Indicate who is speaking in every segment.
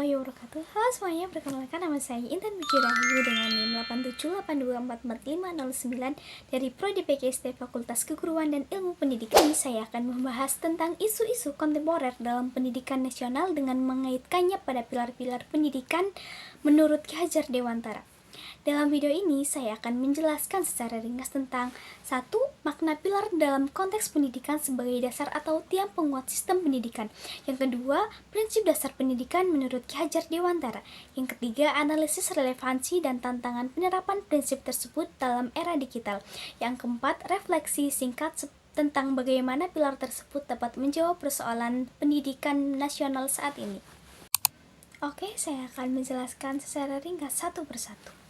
Speaker 1: warahmatullahi wabarakatuh. Halo semuanya, perkenalkan nama saya Intan Bujirahayu dengan NIM 8782444509 dari Prodi PKSD Fakultas Keguruan dan Ilmu Pendidikan. Saya akan membahas tentang isu-isu kontemporer dalam pendidikan nasional dengan mengaitkannya pada pilar-pilar pendidikan menurut Ki Hajar Dewantara. Dalam video ini, saya akan menjelaskan secara ringkas tentang 1. Makna pilar dalam konteks pendidikan sebagai dasar atau tiang penguat sistem pendidikan. Yang kedua, prinsip dasar pendidikan menurut Ki Hajar Dewantara. Yang ketiga, analisis relevansi dan tantangan penerapan prinsip tersebut dalam era digital. Yang keempat, refleksi singkat tentang bagaimana pilar tersebut dapat menjawab persoalan pendidikan nasional saat ini. Oke, saya akan menjelaskan secara ringkas satu persatu.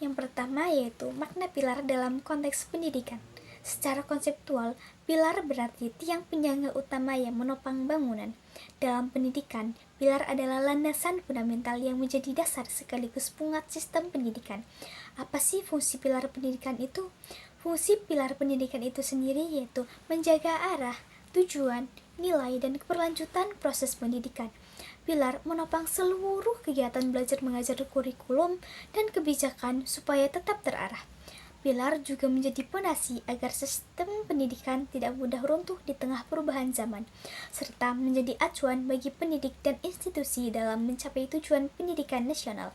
Speaker 1: Yang pertama yaitu makna pilar dalam konteks pendidikan. Secara konseptual, pilar berarti tiang penyangga utama yang menopang bangunan. Dalam pendidikan, pilar adalah landasan fundamental yang menjadi dasar sekaligus penguat sistem pendidikan. Apa sih fungsi pilar pendidikan itu? Fungsi pilar pendidikan itu sendiri yaitu menjaga arah, tujuan, nilai, dan keberlanjutan proses pendidikan. Pilar menopang seluruh kegiatan belajar mengajar kurikulum dan kebijakan supaya tetap terarah. Pilar juga menjadi fondasi agar sistem pendidikan tidak mudah runtuh di tengah perubahan zaman, serta menjadi acuan bagi pendidik dan institusi dalam mencapai tujuan pendidikan nasional.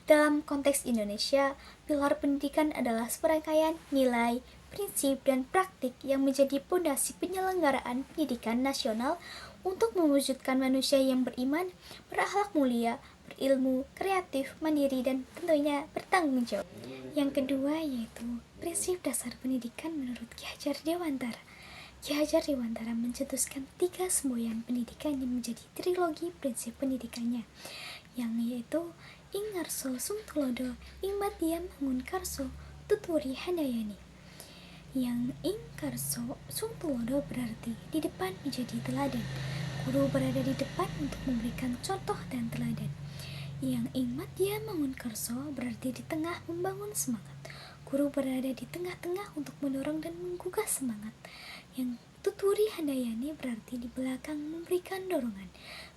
Speaker 1: Dalam konteks Indonesia, pilar pendidikan adalah serangkaian nilai, prinsip, dan praktik yang menjadi fondasi penyelenggaraan pendidikan nasional untuk mewujudkan manusia yang beriman, berakhlak mulia, berilmu, kreatif, mandiri, dan tentunya bertanggung jawab. Yang kedua yaitu prinsip dasar pendidikan menurut Ki Hajar Dewantara. Ki Hajar Dewantara mencetuskan 3 semboyan pendidikan yang menjadi trilogi prinsip pendidikannya, yang yaitu Ing Ngarso Sung Tulodo, Ing Madya Mangun Karso, Tuturi Handayani. Yang Ing Karso Sung Tulodo berarti di depan menjadi teladan. Guru berada di depan untuk memberikan contoh dan teladan. Yang Ing Madya Mangun Karso berarti di tengah membangun semangat. Guru berada di tengah-tengah untuk mendorong dan menggugah semangat. Yang Tuturi Handayani berarti di belakang memberikan dorongan.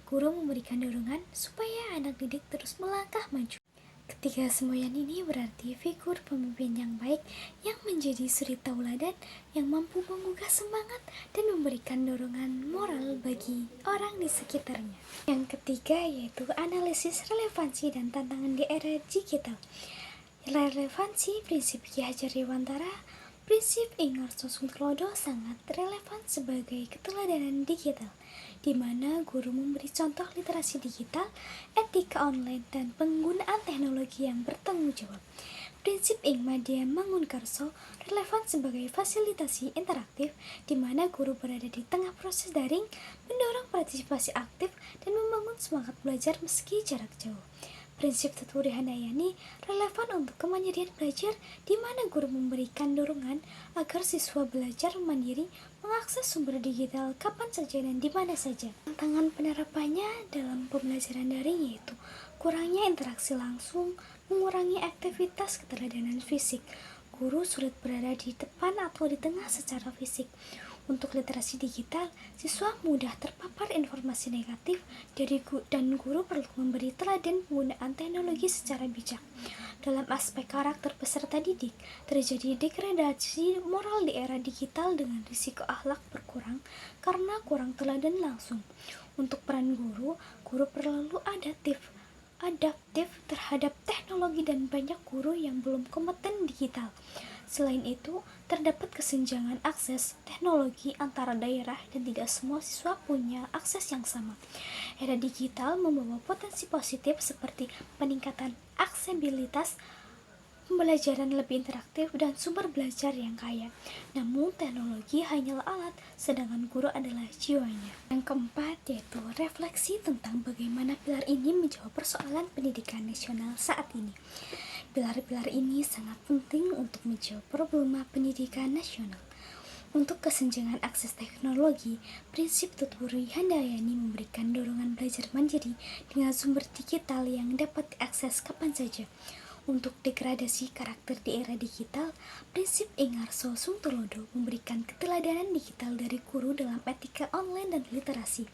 Speaker 1: Guru memberikan dorongan supaya anak didik terus melangkah maju. Ketiga semboyan ini berarti figur pemimpin yang baik yang menjadi suri tauladan yang mampu menggugah semangat dan memberikan dorongan moral bagi orang di sekitarnya. Yang ketiga yaitu analisis relevansi dan tantangan di era digital. Relevansi prinsip Ki Hajar Dewantara, prinsip Ing Ngarso Sung Tulodo sangat relevan sebagai keteladanan digital, di mana guru memberi contoh literasi digital, etika online, dan penggunaan teknologi yang bertanggung jawab. Prinsip Ing Madya Mangun Karso relevan sebagai fasilitasi interaktif, di mana guru berada di tengah proses daring, mendorong partisipasi aktif, dan membangun semangat belajar meski jarak jauh. Prinsip Tuturi Handayani relevan untuk kemandirian belajar, di mana guru memberikan dorongan agar siswa belajar mandiri, mengakses sumber digital kapan saja dan di mana saja. Tantangan penerapannya dalam pembelajaran daring yaitu kurangnya interaksi langsung, mengurangi aktivitas keteladanan fisik. Guru sulit berada di depan atau di tengah secara fisik. Untuk literasi digital, siswa mudah terpapar informasi negatif dan guru perlu memberi teladan penggunaan teknologi secara bijak. Dalam aspek karakter peserta didik, terjadi degradasi moral di era digital dengan risiko akhlak berkurang karena kurang teladan langsung. Untuk peran guru perlu adaptif terhadap teknologi dan banyak guru yang belum kompeten digital. Selain itu, terdapat kesenjangan akses teknologi antara daerah dan tidak semua siswa punya akses yang sama. Era digital membawa potensi positif seperti peningkatan aksesibilitas, pembelajaran lebih interaktif, dan sumber belajar yang kaya. Namun, teknologi hanyalah alat, sedangkan guru adalah jiwanya. Yang keempat yaitu refleksi tentang bagaimana pilar ini menjawab persoalan pendidikan nasional saat ini. Pilar-pilar ini sangat penting untuk menjawab problema pendidikan nasional. Untuk kesenjangan akses teknologi, prinsip Tuturi Handayani memberikan dorongan belajar mandiri dengan sumber digital yang dapat diakses kapan saja. Untuk degradasi karakter di era digital, prinsip Ingarso Sungtulodo memberikan keteladanan digital dari guru dalam etika online dan literasi.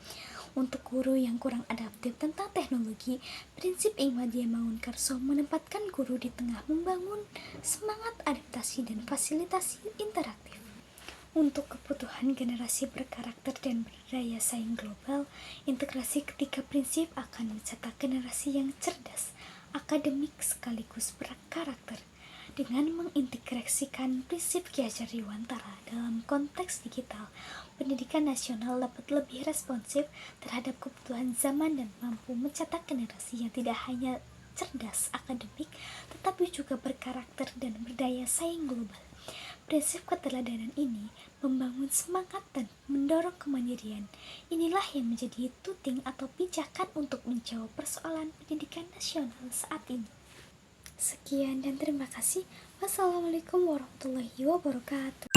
Speaker 1: Untuk guru yang kurang adaptif tentang teknologi, prinsip Ingmadya Mangunkarso menempatkan guru di tengah membangun semangat adaptasi dan fasilitasi interaktif. Untuk kebutuhan generasi berkarakter dan berdaya saing global, integrasi ketiga prinsip akan mencetak generasi yang cerdas, akademik sekaligus berkarakter. Dengan mengintegrasikan prinsip Ki Hajar Dewantara dalam konteks digital, pendidikan nasional dapat lebih responsif terhadap kebutuhan zaman dan mampu mencetak generasi yang tidak hanya cerdas akademik, tetapi juga berkarakter dan berdaya saing global. Prinsip keteladanan ini membangun semangat dan mendorong kemandirian. Inilah yang menjadi tuting atau pijakan untuk menjawab persoalan pendidikan nasional saat ini. Sekian dan terima kasih. Wassalamualaikum warahmatullahi wabarakatuh.